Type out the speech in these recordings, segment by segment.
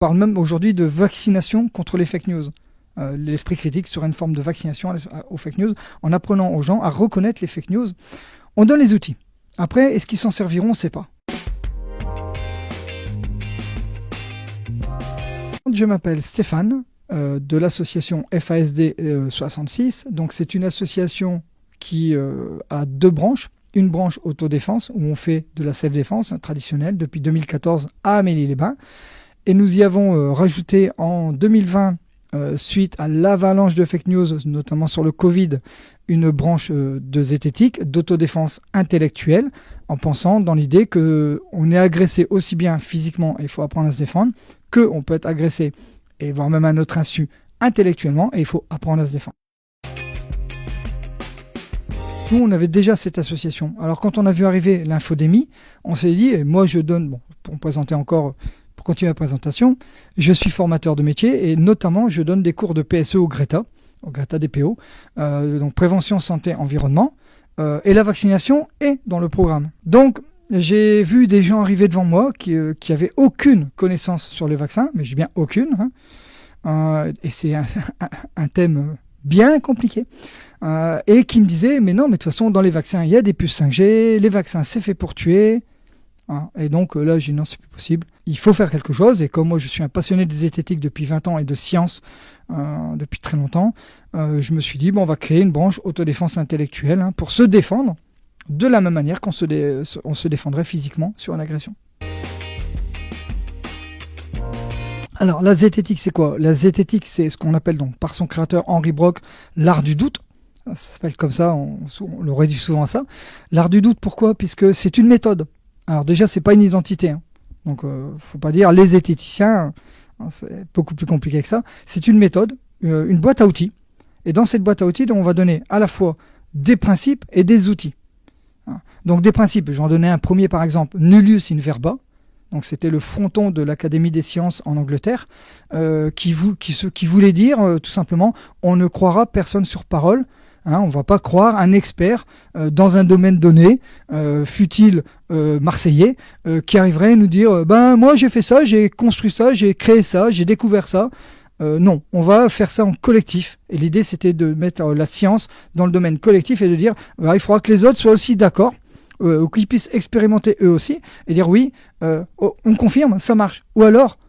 On parle même aujourd'hui de vaccination contre les fake news. L'esprit critique serait une forme de vaccination aux fake news, en apprenant aux gens à reconnaître les fake news. On donne les outils. Après, est-ce qu'ils s'en serviront? On ne sait pas. Je m'appelle Stéphane, de l'association FASD 66. Donc c'est une association qui a 2 branches. Une branche autodéfense, où on fait de la self-défense traditionnelle depuis 2014 à Amélie-les-Bains. Et nous y avons rajouté en 2020, suite à l'avalanche de fake news, notamment sur le Covid, une branche de zététique, d'autodéfense intellectuelle, en pensant dans l'idée qu'on est agressé aussi bien physiquement, et il faut apprendre à se défendre, qu'on peut être agressé, et voire même à notre insu, intellectuellement, et il faut apprendre à se défendre. Nous, on avait déjà cette association. Alors, quand on a vu arriver l'infodémie, on s'est dit, et moi je donne, bon, pour me présenter encore, pour continuer la présentation, je suis formateur de métier et notamment je donne des cours de PSE au Greta DPO, donc prévention, santé, environnement, et la vaccination est dans le programme. Donc, j'ai vu des gens arriver devant moi qui avaient aucune connaissance sur les vaccins, mais j'ai bien aucune, et c'est un thème bien compliqué. Et qui me disait, mais non, mais de toute façon, dans les vaccins, il y a des puces 5G, les vaccins, c'est fait pour tuer. Et donc là, j'ai dit, non, c'est plus possible. Il faut faire quelque chose. Et comme moi, je suis un passionné de zététique depuis 20 ans et de science depuis très longtemps, je me suis dit, bon, on va créer une branche autodéfense intellectuelle pour se défendre de la même manière qu'on se défendrait physiquement sur une agression. Alors, la zététique, c'est quoi? La zététique, c'est ce qu'on appelle donc par son créateur Henri Brock l'art du doute. Ça s'appelle comme ça, on le réduit souvent à ça. L'art du doute, pourquoi? Puisque c'est une méthode. Alors déjà, c'est pas une identité. Donc, faut pas dire les zététiciens, c'est beaucoup plus compliqué que ça. C'est une méthode, une boîte à outils. Et dans cette boîte à outils, on va donner à la fois des principes et des outils. Donc des principes, j'en donnais un premier par exemple, nullius in verba. Donc c'était le fronton de l'Académie des sciences en Angleterre, qui voulait dire tout simplement, on ne croira personne sur parole. On ne va pas croire un expert dans un domaine donné, fût-il marseillais, qui arriverait à nous dire moi j'ai fait ça, j'ai construit ça, j'ai créé ça, j'ai découvert ça. Non, on va faire ça en collectif. Et l'idée c'était de mettre la science dans le domaine collectif et de dire il faudra que les autres soient aussi d'accord, ou qu'ils puissent expérimenter eux aussi et dire oui, on confirme, ça marche. Ou alors,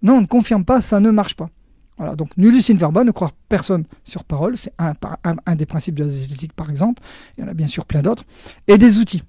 non, on ne confirme pas, ça ne marche pas. Voilà, donc nullus in verba, ne croire personne sur parole, c'est un des principes de la zététique par exemple, il y en a bien sûr plein d'autres, et des outils.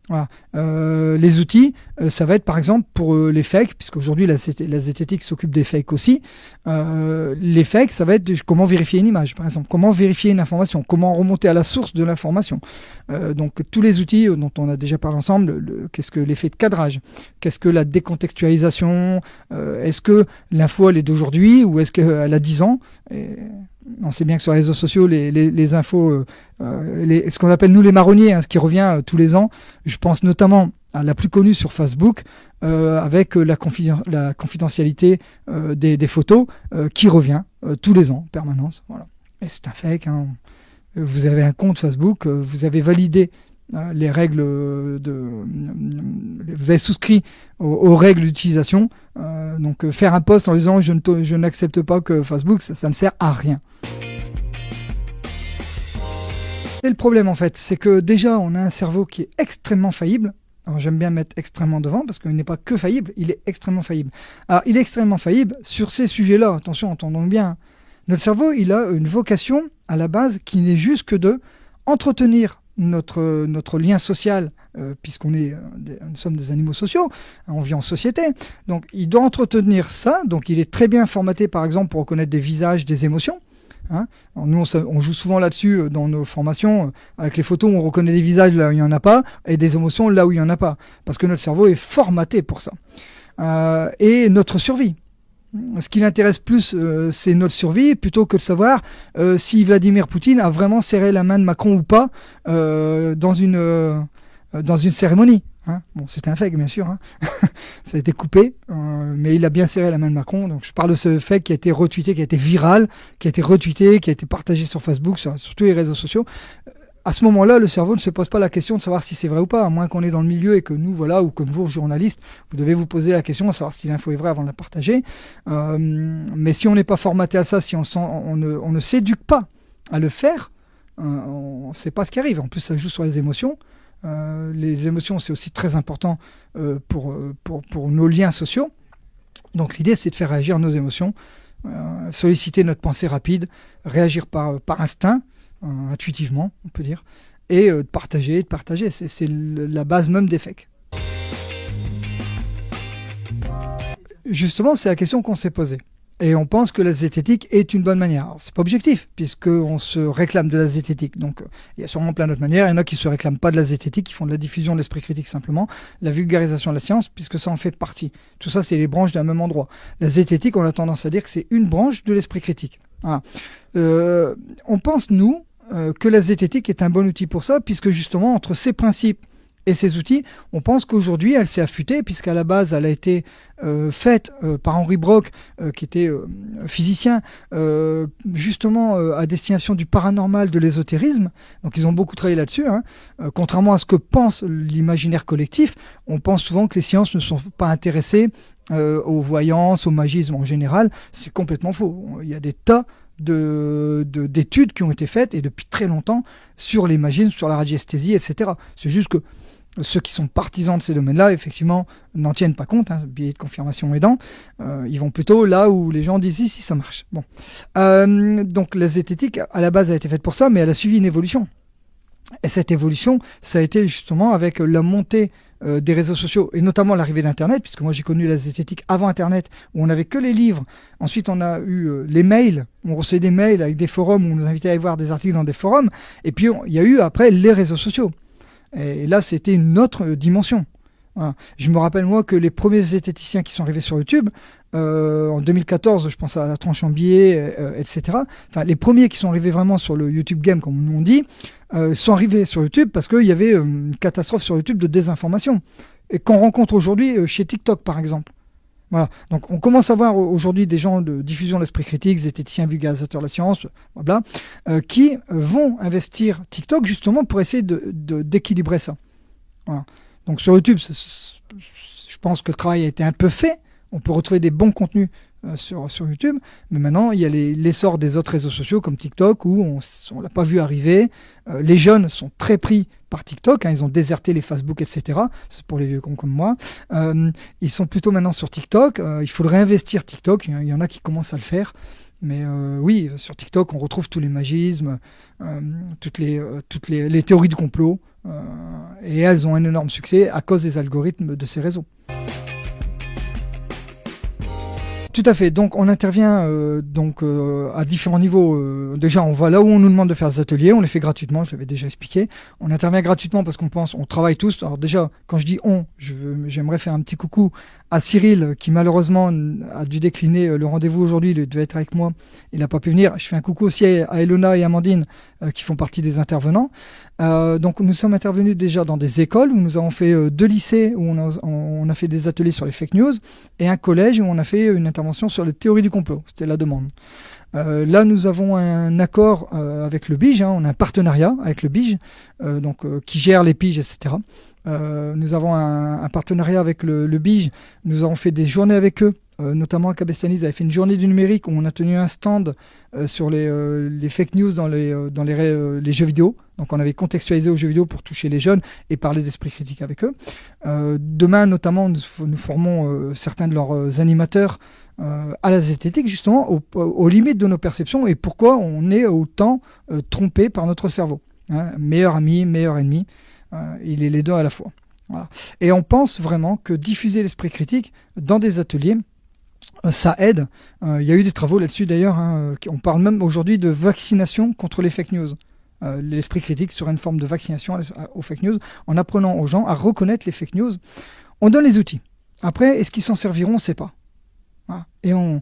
Voilà. Les outils, ça va être par exemple pour les fakes, puisqu'aujourd'hui la zététique s'occupe des fakes aussi. Les fakes, ça va être comment vérifier une image, par exemple, comment vérifier une information, comment remonter à la source de l'information. Donc tous les outils dont on a déjà parlé ensemble, qu'est-ce que l'effet de cadrage, qu'est-ce que la décontextualisation, est-ce que l'info elle est d'aujourd'hui ou est-ce qu'elle a 10 ans on sait bien que sur les réseaux sociaux, les infos, ce qu'on appelle nous les marronniers, ce qui revient tous les ans, je pense notamment à la plus connue sur Facebook, avec la confidentialité des photos, qui revient tous les ans, en permanence. Voilà. Et c'est un fake. Vous avez un compte Facebook, vous avez validé les règles vous avez souscrit aux règles d'utilisation. Donc faire un post en disant je n'accepte pas que Facebook, ça ne sert à rien. Et le problème en fait, c'est que déjà on a un cerveau qui est extrêmement faillible. Alors j'aime bien mettre extrêmement devant parce qu'il n'est pas que faillible, il est extrêmement faillible. Alors il est extrêmement faillible sur ces sujets-là, attention, entendons bien. Notre cerveau, il a une vocation à la base qui n'est juste que de entretenir notre lien social, puisqu'on est, nous sommes des animaux sociaux, on vit en société, donc il doit entretenir ça, donc il est très bien formaté par exemple pour reconnaître des visages, des émotions. Alors nous on joue souvent là-dessus dans nos formations, avec les photos on reconnaît des visages là où il n'y en a pas, et des émotions là où il n'y en a pas, parce que notre cerveau est formaté pour ça. Et notre survie. Ce qui l'intéresse plus, c'est notre survie, plutôt que de savoir si Vladimir Poutine a vraiment serré la main de Macron ou pas dans une cérémonie. Bon, c'est un fake, bien sûr. Ça a été coupé, mais il a bien serré la main de Macron. Donc, je parle de ce fake qui a été retweeté, qui a été viral, qui a été retweeté, qui a été partagé sur Facebook, sur tous les réseaux sociaux. à ce moment-là, le cerveau ne se pose pas la question de savoir si c'est vrai ou pas, à moins qu'on est dans le milieu et que nous, voilà, ou comme vous, journalistes, vous devez vous poser la question de savoir si l'info est vraie avant de la partager. Mais si on n'est pas formaté à ça, si on ne s'éduque pas à le faire, on ne sait pas ce qui arrive. En plus, ça joue sur les émotions. Les émotions, c'est aussi très important pour nos liens sociaux. Donc l'idée, c'est de faire réagir nos émotions, solliciter notre pensée rapide, réagir par instinct, intuitivement, on peut dire, et de partager. C'est la base même des fakes. Justement, c'est la question qu'on s'est posée. Et on pense que la zététique est une bonne manière. Alors, c'est pas objectif, puisqu'on se réclame de la zététique. Donc, il y a sûrement plein d'autres manières. Il y en a qui se réclament pas de la zététique, qui font de la diffusion de l'esprit critique simplement, la vulgarisation de la science, puisque ça en fait partie. Tout ça, c'est les branches d'un même endroit. La zététique, on a tendance à dire que c'est une branche de l'esprit critique. Voilà. On pense, nous, que la zététique est un bon outil pour ça, puisque justement, entre ces principes et ces outils, on pense qu'aujourd'hui, elle s'est affûtée, puisqu'à la base, elle a été faite par Henry Brock, qui était physicien, justement à destination du paranormal, de l'ésotérisme. Donc ils ont beaucoup travaillé là-dessus. Contrairement à ce que pense l'imaginaire collectif, on pense souvent que les sciences ne sont pas intéressées aux voyances, au magisme en général. C'est complètement faux. Il y a des tas d'études qui ont été faites, et depuis très longtemps, sur les magismes, sur la radiesthésie, etc. C'est juste que ceux qui sont partisans de ces domaines-là, effectivement, n'en tiennent pas compte, biais de confirmation aidant. Ils vont plutôt là où les gens disent si ça marche. Bon. Donc la zététique, à la base, a été faite pour ça, mais elle a suivi une évolution. Et cette évolution, ça a été justement avec la montée des réseaux sociaux, et notamment l'arrivée d'Internet, puisque moi j'ai connu la zététique avant Internet, où on n'avait que les livres. Ensuite, on a eu les mails, on recevait des mails avec des forums, où on nous invitait à aller voir des articles dans des forums, et puis il y a eu après les réseaux sociaux. Et là, c'était une autre dimension. Voilà. Je me rappelle, moi, que les premiers zététiciens qui sont arrivés sur YouTube, en 2014, je pense à Tranchambier, etc. Enfin, les premiers qui sont arrivés vraiment sur le YouTube Game, comme nous on dit, sont arrivés sur YouTube parce qu'il y avait une catastrophe sur YouTube de désinformation. Et qu'on rencontre aujourd'hui chez TikTok, par exemple. Voilà. Donc on commence à voir aujourd'hui des gens de diffusion de l'esprit critique, zététiciens, vulgarisateurs de la science, blabla, qui vont investir TikTok justement pour essayer d'équilibrer ça. Voilà. Donc sur YouTube, je pense que le travail a été un peu fait. On peut retrouver des bons contenus sur YouTube, mais maintenant il y a l'essor des autres réseaux sociaux comme TikTok où on l'a pas vu arriver. Les jeunes sont très pris par TikTok, ils ont déserté les Facebook, etc. C'est pour les vieux cons comme moi. Ils sont plutôt maintenant sur TikTok. Il faudrait investir TikTok. Il y en a qui commencent à le faire. Mais oui, sur TikTok, on retrouve tous les magismes, toutes les théories du complot. Et elles ont un énorme succès à cause des algorithmes de ces réseaux. Tout à fait. Donc, on intervient à différents niveaux. Déjà, on va là où on nous demande de faire des ateliers. On les fait gratuitement. Je l'avais déjà expliqué. On intervient gratuitement parce on travaille tous. Alors déjà, quand je dis j'aimerais faire un petit coucou à Cyril qui malheureusement a dû décliner le rendez-vous aujourd'hui. Il devait être avec moi. Il n'a pas pu venir. Je fais un coucou aussi à Elona et Amandine qui font partie des intervenants. Donc, nous sommes intervenus déjà dans des écoles où nous avons fait 2 lycées où on a fait des ateliers sur les fake news et un collège où on a fait une intervention sur les théories du complot. C'était la demande. Là, nous avons un accord avec le BIGE. On a un partenariat avec le BIGE, qui gère les piges, etc. Nous avons un partenariat avec le BIGE. Nous avons fait des journées avec eux. Notamment à Cabestany, ils avaient fait une journée du numérique où on a tenu un stand sur les fake news dans les jeux vidéo. Donc on avait contextualisé aux jeux vidéo pour toucher les jeunes et parler d'esprit critique avec eux. Demain, notamment, nous formons certains de leurs animateurs à la zététique, justement, aux limites de nos perceptions et pourquoi on est autant trompé par notre cerveau. Meilleur ami, meilleur ennemi, il est les deux à la fois. Voilà. Et on pense vraiment que diffuser l'esprit critique dans des ateliers, ça aide. Il y a eu des travaux là-dessus d'ailleurs. On parle même aujourd'hui de vaccination contre les fake news. L'esprit critique serait une forme de vaccination aux fake news en apprenant aux gens à reconnaître les fake news. On donne les outils. Après, est-ce qu'ils s'en serviront? On ne sait pas. Voilà. Et on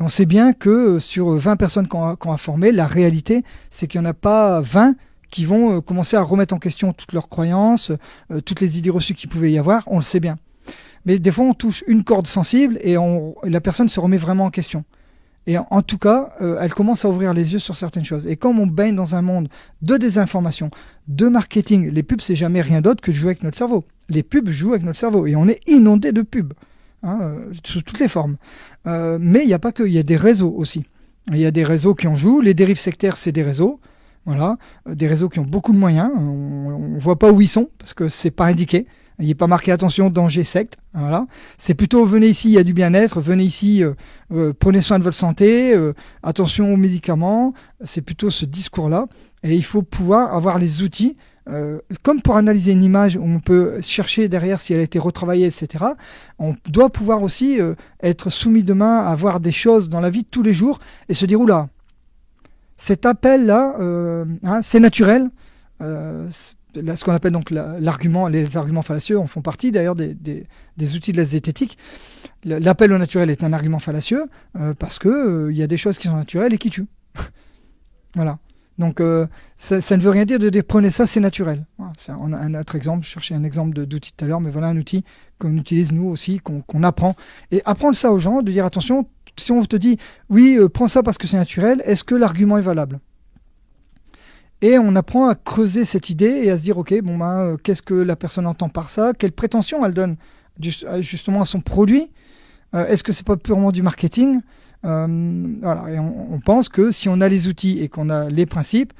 sait bien que sur 20 personnes qu'on a formées, la réalité, c'est qu'il n'y en a pas 20 qui vont commencer à remettre en question toutes leurs croyances, toutes les idées reçues qu'il pouvait y avoir. On le sait bien. Mais des fois, on touche une corde sensible et la personne se remet vraiment en question. Et en tout cas, elle commence à ouvrir les yeux sur certaines choses. Et comme on baigne dans un monde de désinformation, de marketing, les pubs, c'est jamais rien d'autre que de jouer avec notre cerveau. Les pubs jouent avec notre cerveau et on est inondé de pubs, sous toutes les formes. Mais il n'y a pas que, il y a des réseaux aussi. Il y a des réseaux qui en jouent. Les dérives sectaires, c'est des réseaux. Voilà, des réseaux qui ont beaucoup de moyens. On ne voit pas où ils sont parce que c'est pas indiqué. Il n'est pas marqué attention, danger, secte. Voilà. C'est plutôt venez ici, il y a du bien-être. Venez ici, prenez soin de votre santé. Attention aux médicaments. C'est plutôt ce discours-là. Et il faut pouvoir avoir les outils. Comme pour analyser une image où on peut chercher derrière si elle a été retravaillée, etc. On doit pouvoir aussi être soumis demain à voir des choses dans la vie de tous les jours et se dire oula, cet appel-là, c'est naturel. Ce qu'on appelle donc l'argument, les arguments fallacieux en font partie d'ailleurs des outils de la zététique. L'appel au naturel est un argument fallacieux parce que y a des choses qui sont naturelles et qui tuent. Voilà. Donc ça ne veut rien dire de dire prenez ça, c'est naturel. Voilà, c'est un autre exemple. Je cherchais un exemple d'outil tout à l'heure, mais voilà un outil qu'on utilise nous aussi, qu'on apprend. Et apprendre ça aux gens, de dire attention, si on te dit oui, prends ça parce que c'est naturel, est-ce que l'argument est valable? Et on apprend à creuser cette idée et à se dire ok, bon qu'est-ce que la personne entend par ça? Quelle prétention elle donne justement à son produit? Est-ce que c'est pas purement du marketing? Voilà, et on pense que si on a les outils et qu'on a les principes,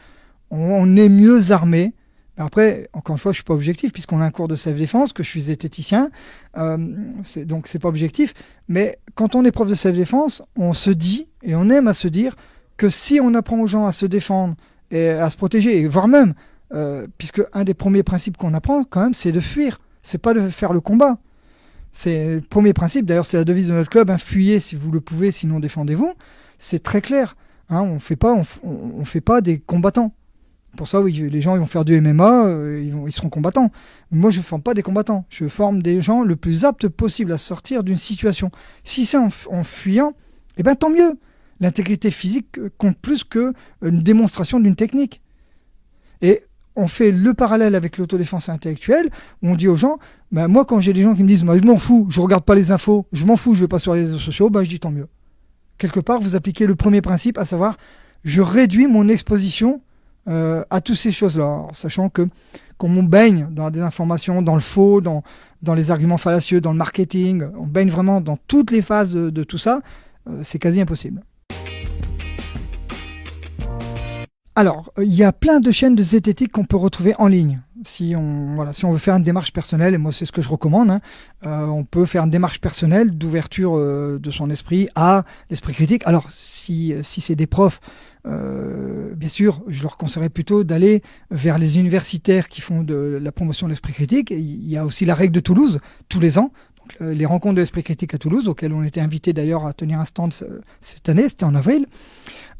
on est mieux armé. Après, encore une fois, je suis pas objectif puisqu'on a un cours de self-défense, que je suis zététicien, donc c'est pas objectif. Mais quand on est prof de self-défense, on se dit et on aime à se dire que si on apprend aux gens à se défendre et à se protéger, voire même, puisque un des premiers principes qu'on apprend quand même, c'est de fuir, c'est pas de faire le combat. C'est le premier principe, d'ailleurs c'est la devise de notre club, fuyez si vous le pouvez, sinon défendez-vous. C'est très clair, on fait pas des combattants. Pour ça, oui, les gens ils vont faire du MMA, ils seront combattants. Moi, je ne forme pas des combattants, je forme des gens le plus aptes possible à sortir d'une situation. Si c'est en fuyant, eh ben tant mieux. L'intégrité physique compte plus qu'une démonstration d'une technique. Et on fait le parallèle avec l'autodéfense intellectuelle, où on dit aux gens, moi quand j'ai des gens qui me disent, je m'en fous, je regarde pas les infos, je m'en fous, je vais pas sur les réseaux sociaux, je dis tant mieux. Quelque part, vous appliquez le premier principe, à savoir, je réduis mon exposition à toutes ces choses-là, sachant que comme on baigne dans la désinformation, dans le faux, dans les arguments fallacieux, dans le marketing, on baigne vraiment dans toutes les phases de tout ça, c'est quasi impossible. Alors, il y a plein de chaînes de zététique qu'on peut retrouver en ligne. Si on veut faire une démarche personnelle, et moi c'est ce que je recommande, on peut faire une démarche personnelle d'ouverture de son esprit à l'esprit critique. Alors, si c'est des profs, bien sûr, je leur conseillerais plutôt d'aller vers les universitaires qui font de la promotion de l'esprit critique. Il y a aussi la règle de Toulouse, tous les ans. Les rencontres de l'esprit critique à Toulouse, auxquelles on était invité d'ailleurs à tenir un stand cette année, c'était en avril.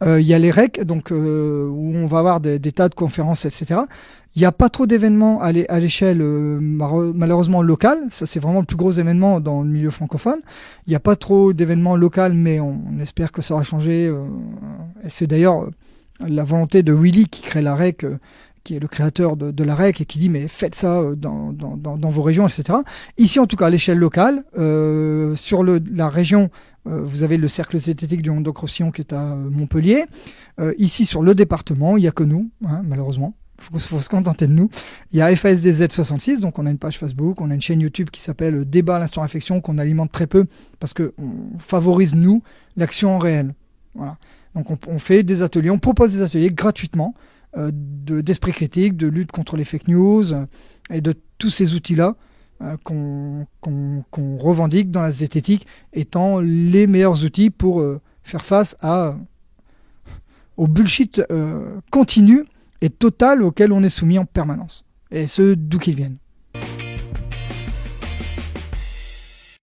Il y a les REC, donc, où on va avoir des tas de conférences, etc. Il n'y a pas trop d'événements à l'échelle malheureusement locale. Ça, c'est vraiment le plus gros événement dans le milieu francophone. Il n'y a pas trop d'événements locaux, mais on espère que ça va changer. Et c'est d'ailleurs la volonté de Willy qui crée la REC, qui est le créateur de la REC et qui dit mais faites ça dans vos régions, etc. Ici, en tout cas, à l'échelle locale, sur la région, vous avez le cercle zététique du Languedoc-Roussillon qui est à Montpellier. Ici, sur le département, il n'y a que nous, malheureusement. Il faut se contenter de nous. Il y a FASDZ66, donc on a une page Facebook, on a une chaîne YouTube qui s'appelle Débat à l'instant réflexion, qu'on alimente très peu parce qu'on favorise, nous, l'action en réel. Voilà. Donc on fait des ateliers, on propose des ateliers gratuitement d'esprit critique, de lutte contre les fake news et de tous ces outils-là qu'on revendique dans la zététique étant les meilleurs outils pour faire face au bullshit continu et total auquel on est soumis en permanence. Et ce, d'où qu'ils viennent.